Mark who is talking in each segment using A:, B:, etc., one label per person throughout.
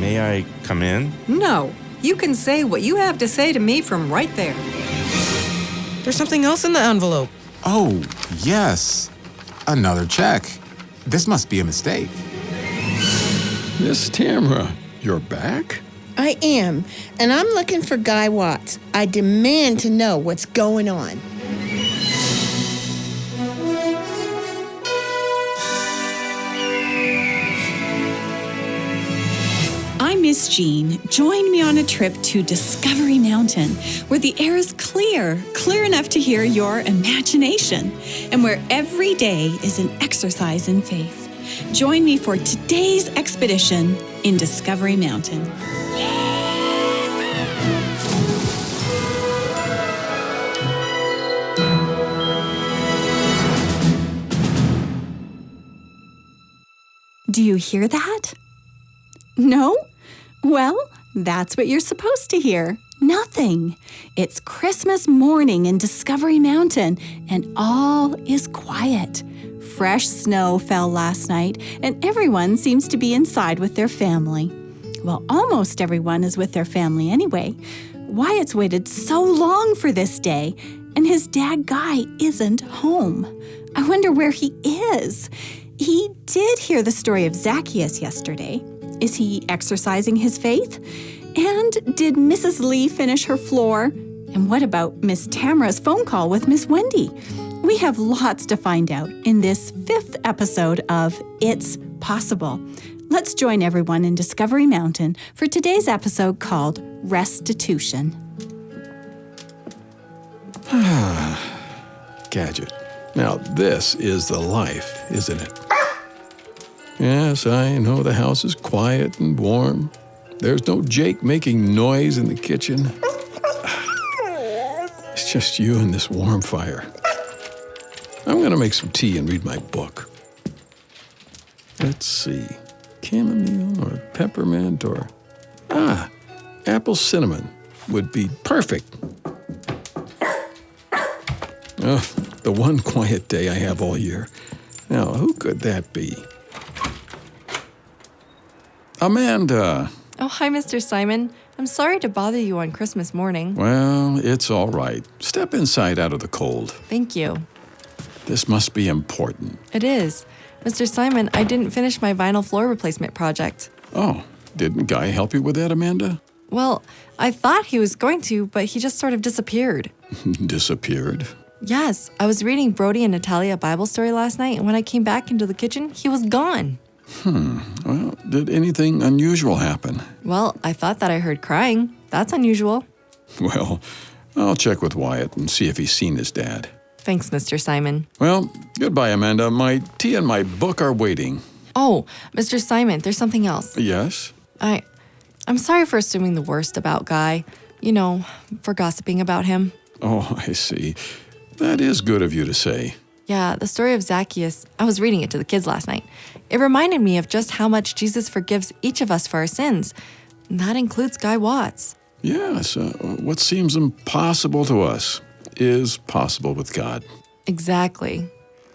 A: May I come in?
B: No, you can say what you have to say to me from right there.
C: There's something else in the envelope.
D: Oh, yes. Another check. This must be a mistake.
E: Miss Tamara, you're back?
F: I am, and I'm looking for Guy Watts. I demand to know what's going on.
G: I'm Miss Jean. Join me on a trip to Discovery Mountain, where the air is clear enough to hear your imagination, and where every day is an exercise in faith. Join me for today's expedition in Discovery Mountain. Do you hear that? No? Well, that's what you're supposed to hear. Nothing. It's Christmas morning in Discovery Mountain, and all is quiet. Fresh snow fell last night, and everyone seems to be inside with their family. Well, almost everyone is with their family anyway. Wyatt's waited so long for this day, and his dad Guy isn't home. I wonder where he is. He did hear the story of Zacchaeus yesterday. Is he exercising his faith? And did Mrs. Lee finish her floor? And what about Miss Tamara's phone call with Miss Wendy? We have lots to find out in this 5th episode of It's Possible. Let's join everyone in Discovery Mountain for today's episode called Restitution.
E: Gadget. Now this is the life, isn't it? Yes, I know the house is quiet and warm. There's no Jake making noise in the kitchen. It's just you and this warm fire. I'm going to make some tea and read my book. Let's see. Chamomile or peppermint or... apple cinnamon would be perfect. Oh, the one quiet day I have all year. Now, who could that be? Amanda.
H: Oh, hi, Mr. Simon. I'm sorry to bother you on Christmas morning.
E: Well, it's all right. Step inside out of the cold.
H: Thank you.
E: This must be important.
H: It is. Mr. Simon, I didn't finish my vinyl floor replacement project.
E: Oh, didn't Guy help you with that, Amanda?
H: Well, I thought he was going to, but he just sort of disappeared.
E: Disappeared?
H: Yes, I was reading Brody and Natalia a Bible story last night, and when I came back into the kitchen, he was gone.
E: Well, did anything unusual happen?
H: Well, I thought that I heard crying. That's unusual.
E: Well, I'll check with Wyatt and see if he's seen his dad.
H: Thanks, Mr. Simon.
E: Well, goodbye, Amanda. My tea and my book are waiting.
H: Oh, Mr. Simon, there's something else.
E: Yes?
H: I'm sorry for assuming the worst about Guy. You know, for gossiping about him.
E: Oh, I see. That is good of you to say.
H: Yeah, the story of Zacchaeus, I was reading it to the kids last night. It reminded me of just how much Jesus forgives each of us for our sins. And that includes Guy Watts.
E: Yes, what seems impossible to us is possible with God.
H: Exactly.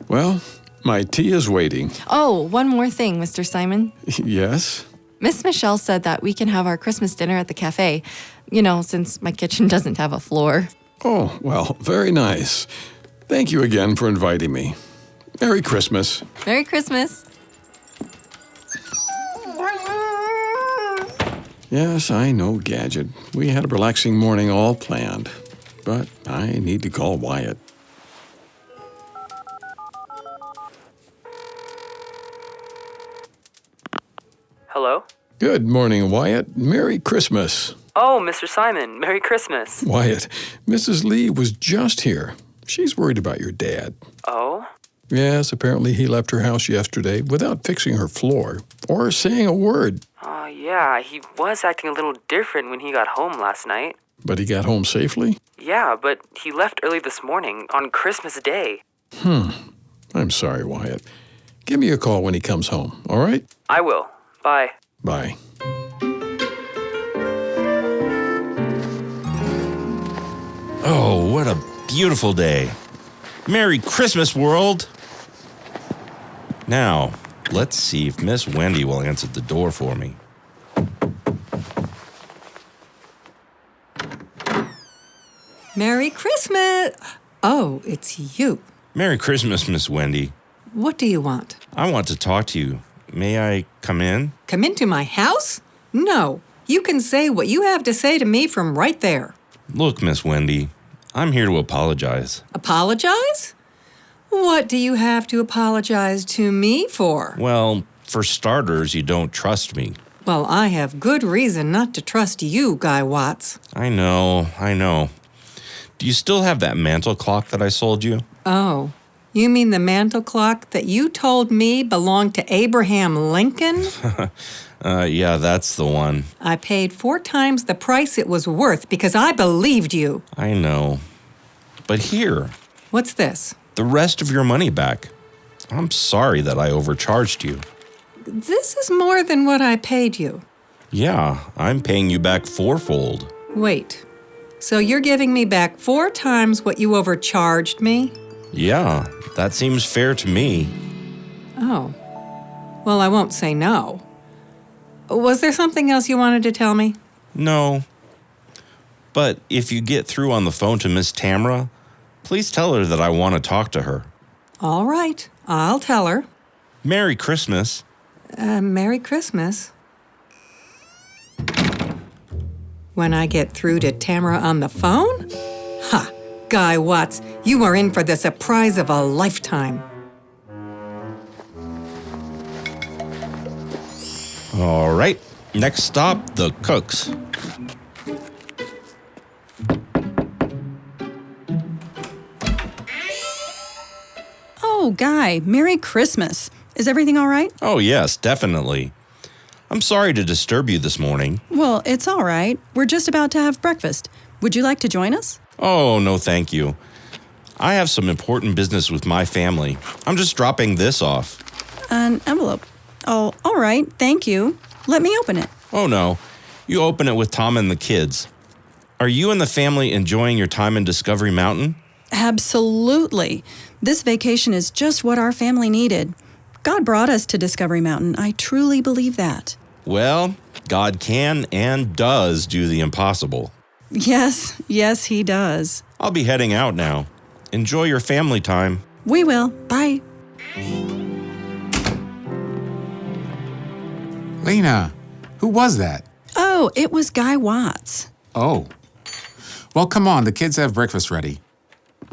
E: Well, my tea is waiting.
H: Oh, one more thing, Mr. Simon.
E: Yes?
H: Miss Michelle said that we can have our Christmas dinner at the cafe, you know, since my kitchen doesn't have a floor.
E: Oh, well, very nice. Thank you again for inviting me. Merry Christmas.
H: Merry Christmas.
E: Yes, I know, Gadget. We had a relaxing morning all planned, but I need to call Wyatt.
I: Hello?
E: Good morning, Wyatt. Merry Christmas.
I: Oh, Mr. Simon, Merry Christmas.
E: Wyatt, Mrs. Lee was just here. She's worried about your dad.
I: Oh?
E: Yes, apparently he left her house yesterday without fixing her floor or saying a word.
I: Yeah, he was acting a little different when he got home last night.
E: But he got home safely?
I: Yeah, but he left early this morning on Christmas Day.
E: I'm sorry, Wyatt. Give me a call when he comes home, all right?
I: I will. Bye.
E: Bye.
A: Oh, what a beautiful day. Merry Christmas, world! Now, let's see if Miss Wendy will answer the door for me.
B: Merry Christmas! Oh, it's you.
A: Merry Christmas, Miss Wendy.
B: What do you want?
A: I want to talk to you. May I come in?
B: Come into my house? No. You can say what you have to say to me from right there.
A: Look, Miss Wendy, I'm here to apologize.
B: Apologize? What do you have to apologize to me for?
A: Well, for starters, you don't trust me.
B: Well, I have good reason not to trust you, Guy Watts.
A: I know. Do you still have that mantel clock that I sold you?
B: Oh, you mean the mantel clock that you told me belonged to Abraham Lincoln?
A: Yeah, that's the one.
B: I paid 4 times the price it was worth because I believed you.
A: I know. But here,
B: What's this?
A: the rest of your money back. I'm sorry that I overcharged you.
B: This is more than what I paid you.
A: Yeah, I'm paying you back fourfold.
B: Wait, so you're giving me back 4 times what you overcharged me?
A: Yeah, that seems fair to me.
B: Oh, well, I won't say no. Was there something else you wanted to tell me?
A: No. But if you get through on the phone to Miss Tamra, please tell her that I want to talk to her.
B: All right, I'll tell her.
A: Merry Christmas.
B: Merry Christmas. When I get through to Tamara on the phone? Ha! Guy Watts, you are in for the surprise of a lifetime.
A: All right, next stop, the Cooks.
J: Oh, Guy, Merry Christmas. Is everything all right?
A: Oh, yes, definitely. I'm sorry to disturb you this morning.
J: Well, it's all right. We're just about to have breakfast. Would you like to join us?
A: Oh, no, thank you. I have some important business with my family. I'm just dropping this off.
J: An envelope. Oh, all right. Thank you. Let me open it.
A: Oh, no. You open it with Tom and the kids. Are you and the family enjoying your time in Discovery Mountain?
J: Absolutely. This vacation is just what our family needed. God brought us to Discovery Mountain. I truly believe that.
A: Well, God can and does do the impossible.
J: Yes, he does.
A: I'll be heading out now. Enjoy your family time.
J: We will. Bye.
D: Lena, who was that?
J: Oh, it was Guy Watts.
D: Oh. Well, come on. The kids have breakfast ready.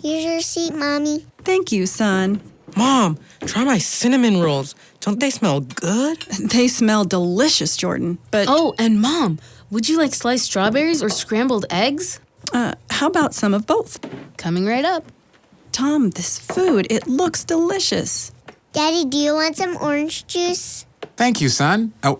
K: Here's your seat, Mommy.
J: Thank you, son.
C: Mom, try my cinnamon rolls. Don't they smell good?
J: They smell delicious, Jordan, but...
L: Oh, and Mom, would you like sliced strawberries or scrambled eggs?
J: How about some of both?
L: Coming right up.
J: Tom, this food, it looks delicious.
K: Daddy, do you want some orange juice?
D: Thank you, son. Oh,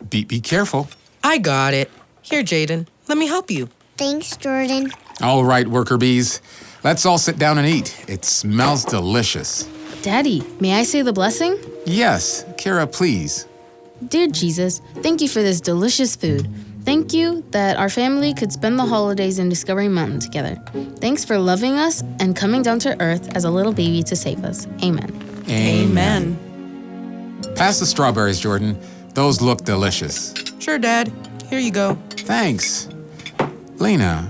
D: be careful.
C: I got it. Here, Jaden, let me help you.
K: Thanks, Jordan.
D: All right, worker bees. Let's all sit down and eat. It smells delicious.
L: Daddy, may I say the blessing?
D: Yes, Kara, please.
L: Dear Jesus, thank you for this delicious food. Thank you that our family could spend the holidays in Discovery Mountain together. Thanks for loving us and coming down to earth as a little baby to save us. Amen.
J: Amen.
D: Pass the strawberries, Jordan. Those look delicious.
C: Sure, Dad. Here you go.
D: Thanks. Lena,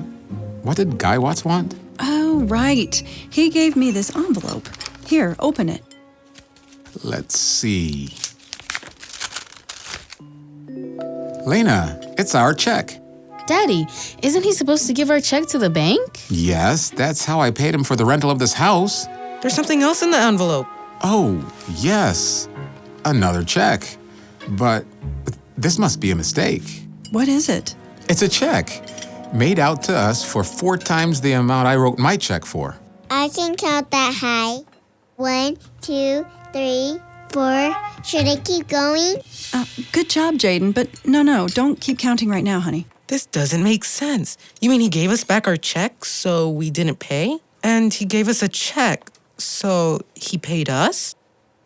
D: what did Guy Watts want?
J: Oh, right. He gave me this envelope. Here, open it.
D: Let's see. Lena, it's our check.
L: Daddy, isn't he supposed to give our check to the bank?
D: Yes, that's how I paid him for the rental of this house.
C: There's something else in the envelope.
D: Oh, yes. Another check. But this must be a mistake.
J: What is it?
D: It's a check made out to us for 4 times the amount I wrote my check for.
K: I can count that high. 1, 2, 3, 4. Should I keep going?
J: Good job, Jaden, but no, don't keep counting right now, honey.
C: This doesn't make sense. You mean he gave us back our check so we didn't pay? And he gave us a check so he paid us?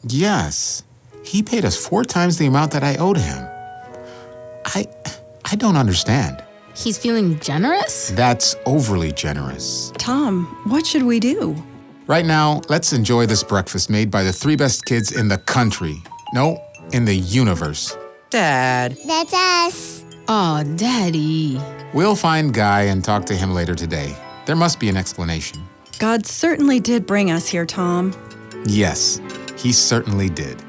D: Yes. He paid us 4 times the amount that I owed him. I don't understand.
L: He's feeling generous?
D: That's overly generous.
J: Tom, what should we do?
D: Right now, let's enjoy this breakfast made by the 3 best kids in the country. No, in the universe.
C: Dad.
K: That's us.
L: Aw, Daddy.
D: We'll find Guy and talk to him later today. There must be an explanation.
J: God certainly did bring us here, Tom.
D: Yes, he certainly did.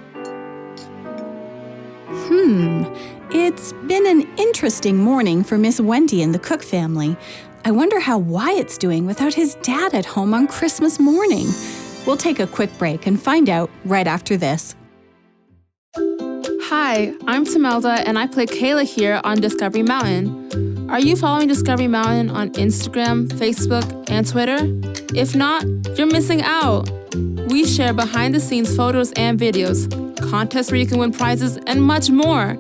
G: It's been an interesting morning for Miss Wendy and the Cook family. I wonder how Wyatt's doing without his dad at home on Christmas morning. We'll take a quick break and find out right after this.
M: Hi, I'm Tamelda and I play Kayla here on Discovery Mountain. Are you following Discovery Mountain on Instagram, Facebook, and Twitter? If not, you're missing out. We share behind-the-scenes photos and videos, contests where you can win prizes, and much more.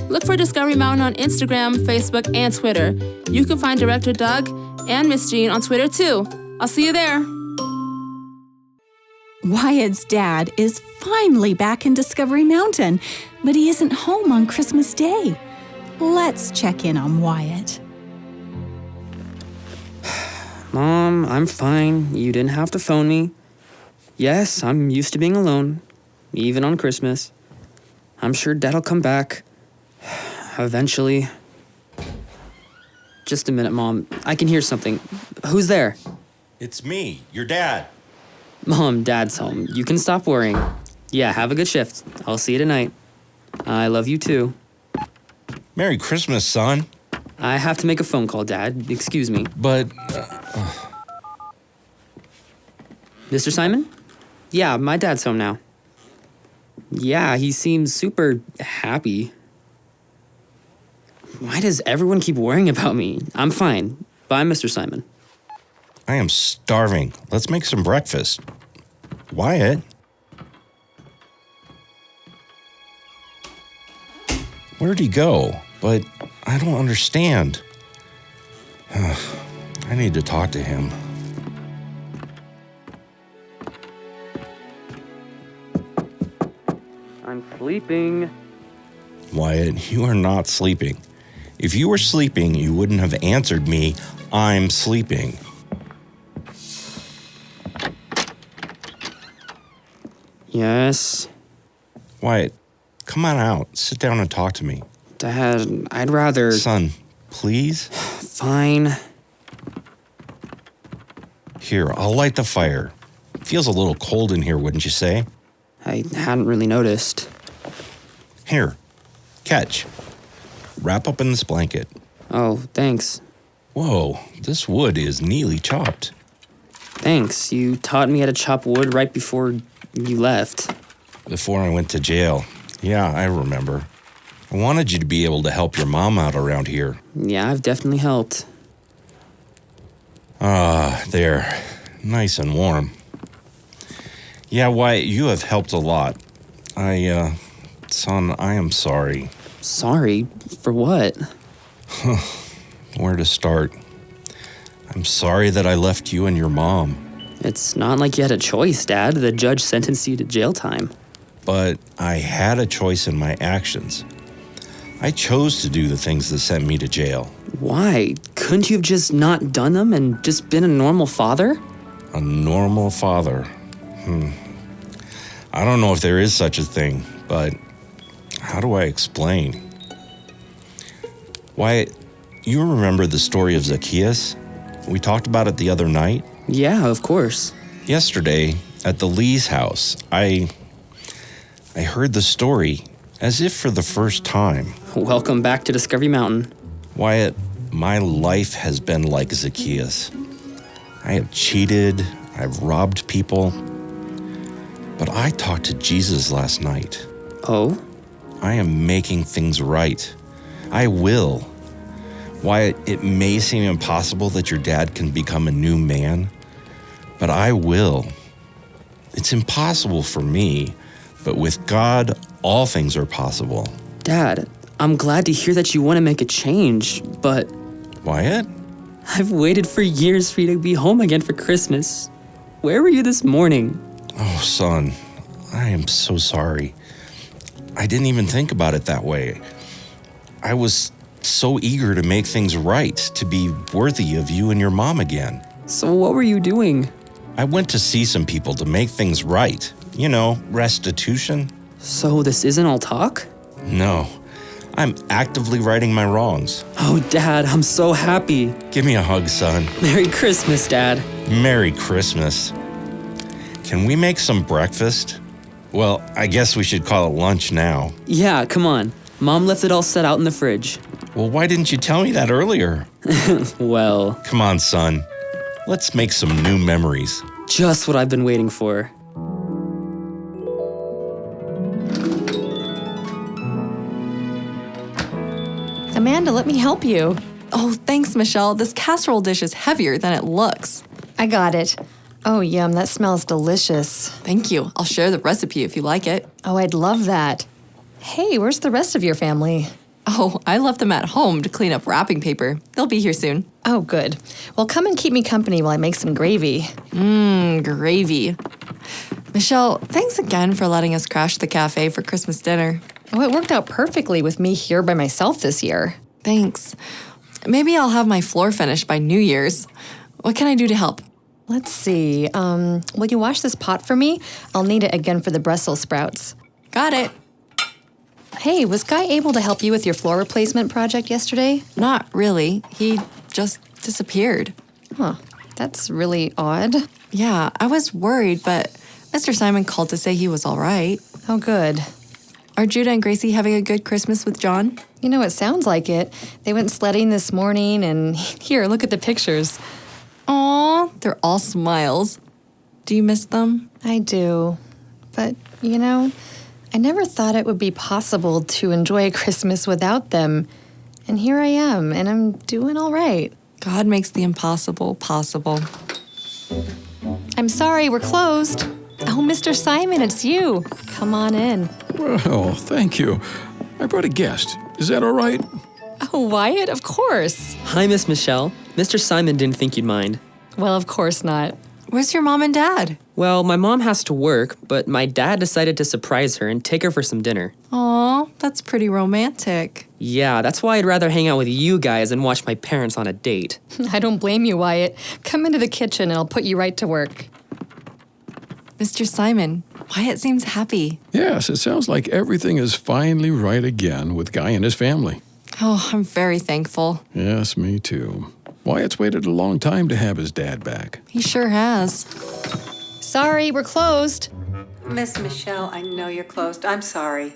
M: Look for Discovery Mountain on Instagram, Facebook, and Twitter. You can find Director Doug and Miss Jean on Twitter too. I'll see you there.
G: Wyatt's dad is finally back in Discovery Mountain, but he isn't home on Christmas Day. Let's check in on Wyatt.
I: Mom, I'm fine. You didn't have to phone me. Yes, I'm used to being alone, even on Christmas. I'm sure Dad'll come back. Eventually. Just a minute, Mom. I can hear something. Who's there?
A: It's me, your dad.
I: Mom, Dad's home. You can stop worrying. Yeah, have a good shift. I'll see you tonight. I love you too.
A: Merry Christmas, son.
I: I have to make a phone call, Dad. Excuse me.
A: But,
I: Mr. Simon? Yeah, my dad's home now. Yeah, he seems super happy. Why does everyone keep worrying about me? I'm fine. Bye, Mr. Simon.
A: I am starving. Let's make some breakfast. Wyatt? Where'd he go? But I don't understand. I need to talk to him.
I: I'm sleeping.
A: Wyatt, you are not sleeping. If you were sleeping, you wouldn't have answered me, I'm sleeping.
I: Yes?
A: Wyatt, come on out. Sit down and talk to me.
I: Dad, I'd rather...
A: Son, please?
I: Fine.
A: Here, I'll light the fire. Feels a little cold in here, wouldn't you say?
I: I hadn't really noticed.
A: Here, catch. Wrap up in this blanket.
I: Oh, thanks.
A: Whoa, this wood is neatly chopped.
I: Thanks. You taught me how to chop wood right before you left.
A: Before I went to jail. Yeah, I remember. I wanted you to be able to help your mom out around here.
I: Yeah, I've definitely helped.
A: Ah, there. Nice and warm. Yeah, Wyatt, you have helped a lot. Son, I am sorry.
I: Sorry? For what?
A: Where to start? I'm sorry that I left you and your mom.
I: It's not like you had a choice, Dad. The judge sentenced you to jail time.
A: But I had a choice in my actions. I chose to do the things that sent me to jail.
I: Why? Couldn't you have just not done them and just been a normal father?
A: A normal father? I don't know if there is such a thing, but how do I explain? Wyatt, you remember the story of Zacchaeus? We talked about it the other night.
I: Yeah, of course.
A: Yesterday, at the Lee's house, I heard the story as if for the first time.
I: Welcome back to Discovery Mountain.
A: Wyatt, my life has been like Zacchaeus. I have cheated, I've robbed people, but I talked to Jesus last night.
I: Oh?
A: I am making things right. I will. Wyatt, it may seem impossible that your dad can become a new man, but I will. It's impossible for me, but with God, all things are possible.
I: Dad, I'm glad to hear that you want to make a change, but...
A: Wyatt?
I: I've waited for years for you to be home again for Christmas. Where were you this morning?
A: Oh, son, I am so sorry. I didn't even think about it that way. I was so eager to make things right, to be worthy of you and your mom again.
I: So what were you doing?
A: I went to see some people to make things right. You know, restitution.
I: So this isn't all talk?
A: No. I'm actively righting my wrongs.
I: Oh, Dad, I'm so happy.
A: Give me a hug, son.
I: Merry Christmas, Dad.
A: Merry Christmas. Can we make some breakfast? Well, I guess we should call it lunch now.
I: Yeah, come on. Mom left it all set out in the fridge.
A: Well, why didn't you tell me that earlier?
I: Well,
A: Come on, son. Let's make some new memories.
I: just what I've been waiting for.
H: Amanda, let me help you. Oh, thanks, Michelle. This casserole dish is heavier than it looks.
N: I got it. Oh, yum, that smells delicious.
H: Thank you. I'll share the recipe if you like it.
N: Oh, I'd love that. Hey, where's the rest of your family?
H: Oh, I left them at home to clean up wrapping paper. They'll be here soon.
N: Oh, good. Well, come and keep me company while I make some gravy.
H: Gravy. Michelle, thanks again for letting us crash the cafe for Christmas dinner.
N: Oh, it worked out perfectly with me here by myself this year.
H: Thanks. Maybe I'll have my floor finished by New Year's. What can I do to help?
N: Let's see. Will you wash this pot for me? I'll need it again for the Brussels sprouts.
H: Got it.
N: Hey, was Guy able to help you with your floor replacement project yesterday?
H: Not really. He just disappeared.
N: Huh. That's really odd.
H: Yeah, I was worried, but Mr. Simon called to say he was all right.
N: Oh, good.
H: Are Judah and Gracie having a good Christmas with John?
N: You know, it sounds like it. They went sledding this morning, and here, look at the pictures.
H: Aw, they're all smiles. Do you miss them?
N: I do. But, you know, I never thought it would be possible to enjoy Christmas without them. And here I am, and I'm doing all right.
H: God makes the impossible possible.
N: I'm sorry, we're closed. Oh, Mr. Simon, it's you. Come on in.
E: Well, thank you. I brought a guest. Is that all right?
N: Oh, Wyatt, of course.
I: Hi, Miss Michelle. Mr. Simon didn't think you'd mind.
N: Well, of course not.
H: Where's your mom and dad?
I: Well, my mom has to work, but my dad decided to surprise her and take her for some dinner.
H: Aw, that's pretty romantic.
I: Yeah, that's why I'd rather hang out with you guys and watch my parents on a date.
N: I don't blame you, Wyatt. Come into the kitchen and I'll put you right to work.
H: Mr. Simon, Wyatt seems happy.
E: Yes, it sounds like everything is finally right again with Guy and his family.
H: Oh, I'm very thankful.
E: Yes, me too. Wyatt's waited a long time to have his dad back.
H: He sure has.
N: Sorry, we're closed.
B: Miss Michelle, I know you're closed. I'm sorry.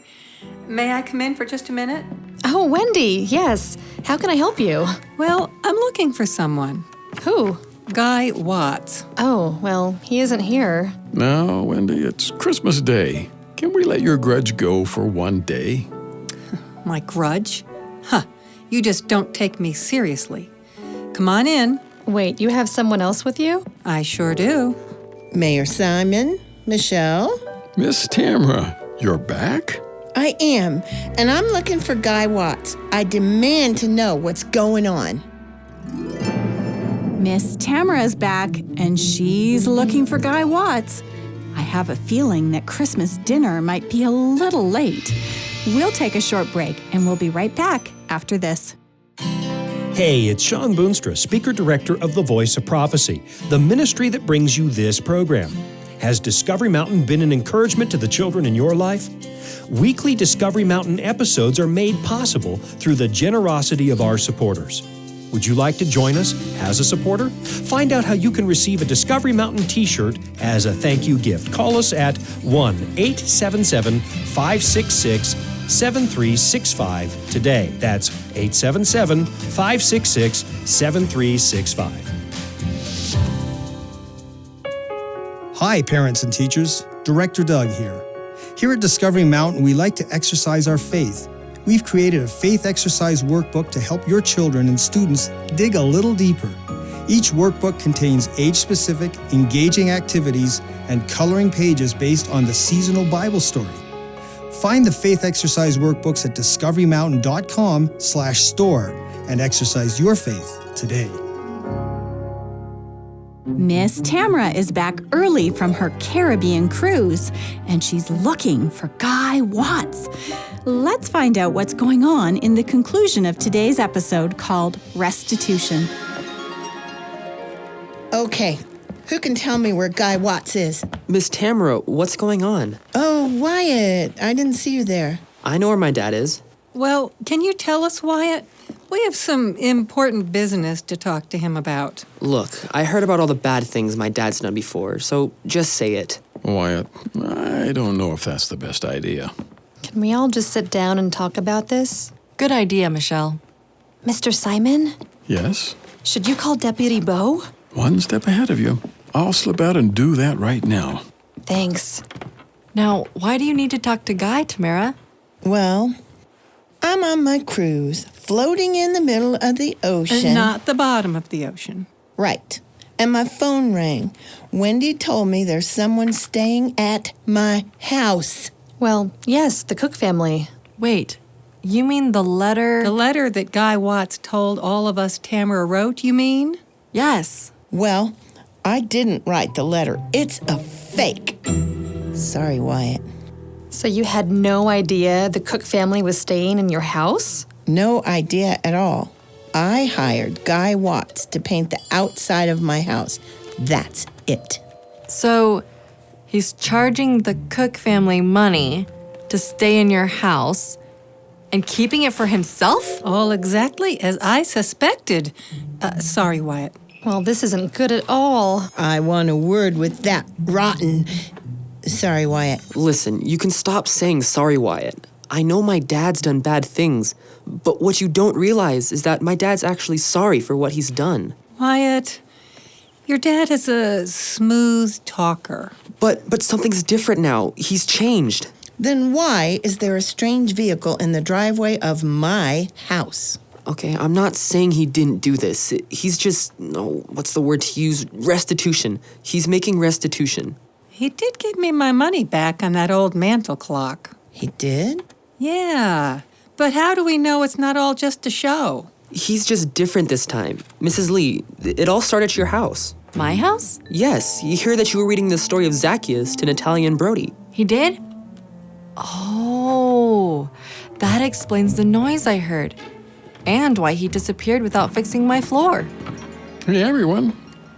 B: May I come in for just a minute?
N: Oh, Wendy, yes. How can I help you?
B: Well, I'm looking for someone.
N: Who?
B: Guy Watts.
N: Oh, well, he isn't here.
E: Now, Wendy, it's Christmas Day. Can we let your grudge go for one day?
B: My grudge? Huh, you just don't take me seriously. Come on in.
N: Wait, you have someone else with you?
B: I sure do.
F: Mayor Simon, Michelle,
E: Miss Tamra, you're back?
F: I am, and I'm looking for Guy Watts. I demand to know what's going on.
G: Miss Tamara's back, and she's looking for Guy Watts. I have a feeling that Christmas dinner might be a little late. We'll take a short break, and we'll be right back after this.
O: Hey, it's Sean Boonstra, Speaker Director of the Voice of Prophecy, the ministry that brings you this program. Has Discovery Mountain been an encouragement to the children in your life? Weekly Discovery Mountain episodes are made possible through the generosity of our supporters. Would you like to join us as a supporter? Find out how you can receive a Discovery Mountain t-shirt as a thank you gift. Call us at 1-877-566-7365 today. That's 877-566-7365.
P: Hi, parents and teachers. Director Doug here. Here at Discovery Mountain, we like to exercise our faith. We've created a faith exercise workbook to help your children and students dig a little deeper. Each workbook contains age-specific, engaging activities and coloring pages based on the seasonal Bible story. Find the faith exercise workbooks at discoverymountain.com/store and exercise your faith today.
G: Miss Tamara is back early from her Caribbean cruise, and she's looking for Guy Watts. Let's find out what's going on in the conclusion of today's episode called Restitution.
F: Okay, who can tell me where Guy Watts is?
I: Miss Tamara, what's going on?
F: Oh, Wyatt, I didn't see you there.
I: I know where my dad is.
B: Well, can you tell us, Wyatt? We have some important business to talk to him about.
I: Look, I heard about all the bad things my dad's done before, so just say it.
E: Wyatt, I don't know if that's the best idea.
N: Can we all just sit down and talk about this?
H: Good idea, Michelle.
N: Mr. Simon,
E: Yes?
N: should you call Deputy Bo?
E: One step ahead of you. I'll slip out and do that right now.
N: Thanks.
H: Now, why do you need to talk to Guy, Tamara?
F: Well, I'm on my cruise, floating in the middle of the ocean.
B: And not the bottom of the ocean.
F: Right. And my phone rang. Wendy told me there's someone staying at my house.
N: Well, yes, the Cook family.
H: Wait, you mean the letter?
B: The letter that Guy Watts told all of us Tamara wrote, you mean?
H: Yes.
F: Well, I didn't write the letter. It's a fake. Sorry, Wyatt.
N: So you had no idea the Cook family was staying in your house?
F: No idea at all. I hired Guy Watts to paint the outside of my house. That's it.
H: So, he's charging the Cook family money to stay in your house and keeping it for himself?
B: All exactly as I suspected. Sorry, Wyatt.
N: Well, this isn't good at all.
F: I want a word with that rotten... Sorry, Wyatt.
I: Listen, you can stop saying sorry, Wyatt. I know my dad's done bad things, but what you don't realize is that my dad's actually sorry for what he's done.
B: Wyatt, your dad is a smooth talker.
I: But something's different now. He's changed.
F: Then why is there a strange vehicle in the driveway of my house?
I: Okay, I'm not saying he didn't do this. He's just, what's the word to use? Restitution. He's making restitution.
B: He did give me my money back on that old mantel clock.
F: He did?
B: Yeah, but how do we know it's not all just a show?
I: He's just different this time. Mrs. Lee, it all started at your house.
H: My house?
I: Yes, you hear that you were reading the story of Zacchaeus to Natalia and Brody.
H: He did? Oh, that explains the noise I heard. And why he disappeared without fixing my floor.
E: Hey, everyone.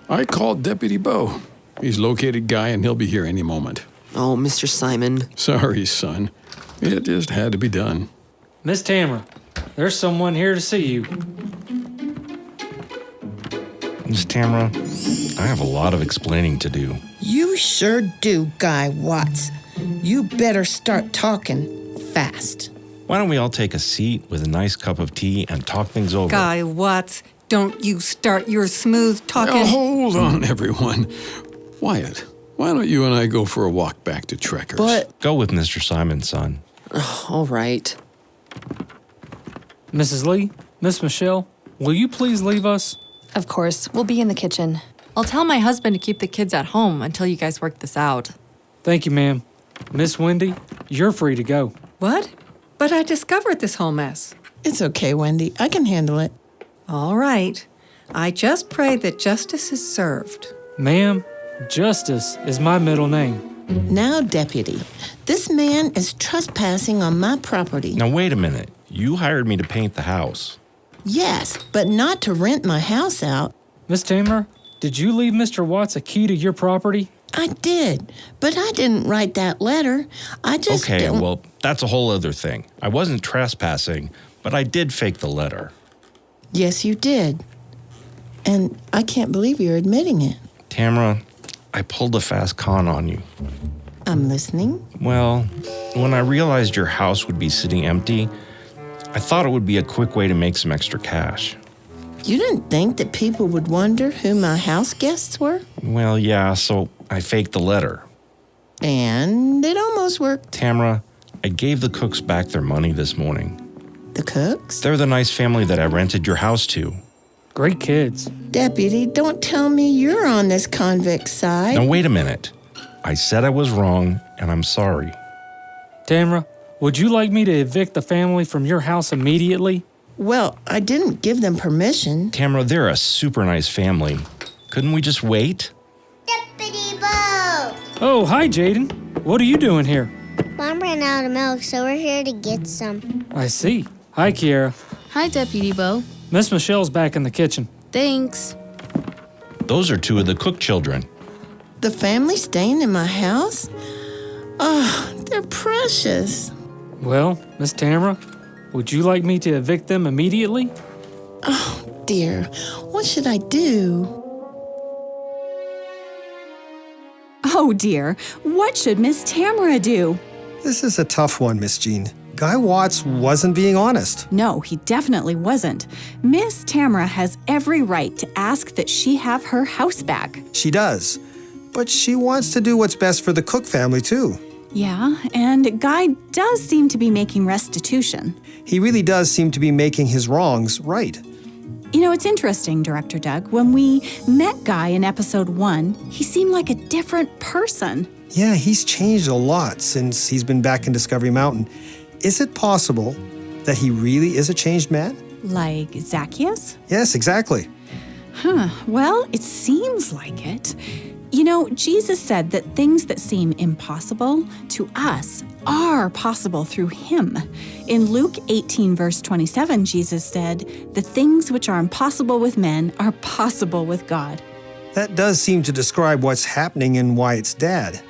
E: I called Deputy Bo. He's located Guy, and he'll be here any moment.
I: Oh, Mr. Simon.
E: Sorry, son. It just had to be done.
Q: Miss Tamara, there's someone here to see you.
A: Miss Tamara, I have a lot of explaining to do.
F: You sure do, Guy Watts. You better start talking fast.
A: Why don't we all take a seat with a nice cup of tea and talk things over?
B: Guy Watts, don't you start your smooth talking.
E: Now, hold on, everyone. Wyatt, why don't you and I go for a walk back to Trekker's?
I: But...
A: Go with Mr. Simon, son.
I: All right.
Q: Mrs. Lee, Miss Michelle, will you please leave us?
N: Of course, we'll be in the kitchen.
H: I'll tell my husband to keep the kids at home until you guys work this out.
Q: Thank you, ma'am. Miss Wendy, you're free to go.
B: What? But I discovered this whole mess.
F: It's okay, Wendy. I can handle it.
B: All right. I just pray that justice is served.
Q: Ma'am, Justice is my middle name.
F: Now, Deputy, this man is trespassing on my property.
A: Now, wait a minute. You hired me to paint the house.
F: Yes, but not to rent my house out.
Q: Miss Tamara, did you leave Mr. Watts a key to your property?
F: I did, but I didn't write that letter. I just
A: Okay,
F: don't...
A: well, that's a whole other thing. I wasn't trespassing, but I did fake the letter.
F: Yes, you did. And I can't believe you're admitting it.
A: Tamara, I pulled a fast con on you.
F: I'm listening.
A: Well, when I realized your house would be sitting empty, I thought it would be a quick way to make some extra cash.
F: You didn't think that people would wonder who my house guests were?
A: Well, yeah, so I faked the letter.
F: And it almost worked.
A: Tamara, I gave the Cooks back their money this morning.
F: The Cooks?
A: They're the nice family that I rented your house to.
Q: Great kids.
F: Deputy, don't tell me you're on this convict side.
A: Now, wait a minute. I said I was wrong, and I'm sorry.
Q: Tamara, would you like me to evict the family from your house immediately?
F: Well, I didn't give them permission.
A: Tamara, they're a super nice family. Couldn't we just wait?
K: Deputy Bo!
Q: Oh, hi, Jaden. What are you doing here?
K: Mom ran out of milk, so we're here to get some.
Q: I see. Hi, Kiara.
L: Hi, Deputy Bo.
Q: Miss Michelle's back in the kitchen.
L: Thanks.
A: Those are two of the Cook children.
F: The family staying in my house? Oh, they're precious.
Q: Well, Miss Tamara, Would you like me to evict them immediately?
F: Oh, dear. What should I do?
G: Oh dear, what should Miss Tamara do?
P: This is a tough one, Miss Jean. Guy Watts wasn't being honest.
G: No, he definitely wasn't. Miss Tamara has every right to ask that she have her house back.
P: She does. But she wants to do what's best for the Cook family, too.
G: Yeah, and Guy does seem to be making restitution.
P: He really does seem to be making his wrongs right.
G: You know, it's interesting, Director Doug. When we met Guy in episode 1, he seemed like a different person.
P: Yeah, he's changed a lot since he's been back in Discovery Mountain. Is it possible that he really is a changed man?
G: Like Zacchaeus?
P: Yes, exactly.
G: Well, it seems like it. You know, Jesus said that things that seem impossible to us are possible through him. In Luke 18, verse 27, Jesus said, "The things which are impossible with men are possible with God."
P: That does seem to describe what's happening in Wyatt's dad.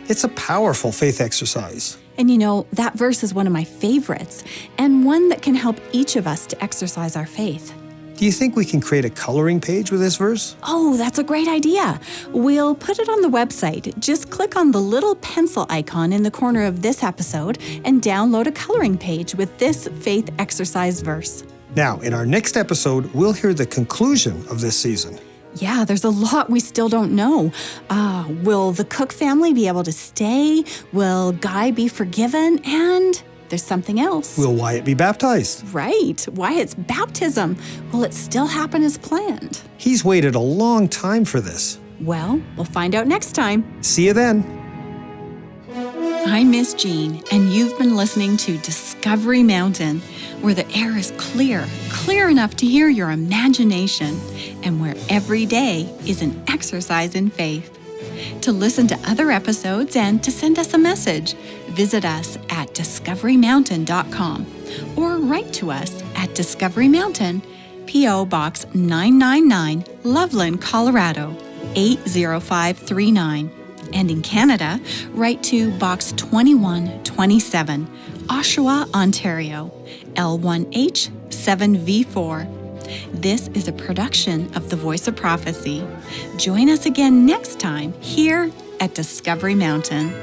P: It's a powerful faith exercise.
G: And you know, that verse is one of my favorites, and one that can help each of us to exercise our faith.
P: Do you think we can create a coloring page with this verse?
G: Oh, that's a great idea. We'll put it on the website. Just click on the little pencil icon in the corner of this episode and download a coloring page with this faith exercise verse.
P: Now, in our next episode, we'll hear the conclusion of this season.
G: Yeah, there's a lot we still don't know. Will the Cook family be able to stay? Will Guy be forgiven? And there's something else.
P: Will Wyatt be baptized?
G: Right, Wyatt's baptism. Will it still happen as planned?
P: He's waited a long time for this.
G: Well, we'll find out next time.
P: See you then.
G: I'm Miss Jean, and you've been listening to Discovery Mountain, where the air is clear enough to hear your imagination, and where every day is an exercise in faith. To listen to other episodes and to send us a message, visit us at discoverymountain.com or write to us at Discovery Mountain, P.O. Box 999, Loveland, Colorado 80539. And in Canada, write to Box 2127, Oshawa, Ontario, L1H7V4. This is a production of The Voice of Prophecy. Join us again next time here at Discovery Mountain.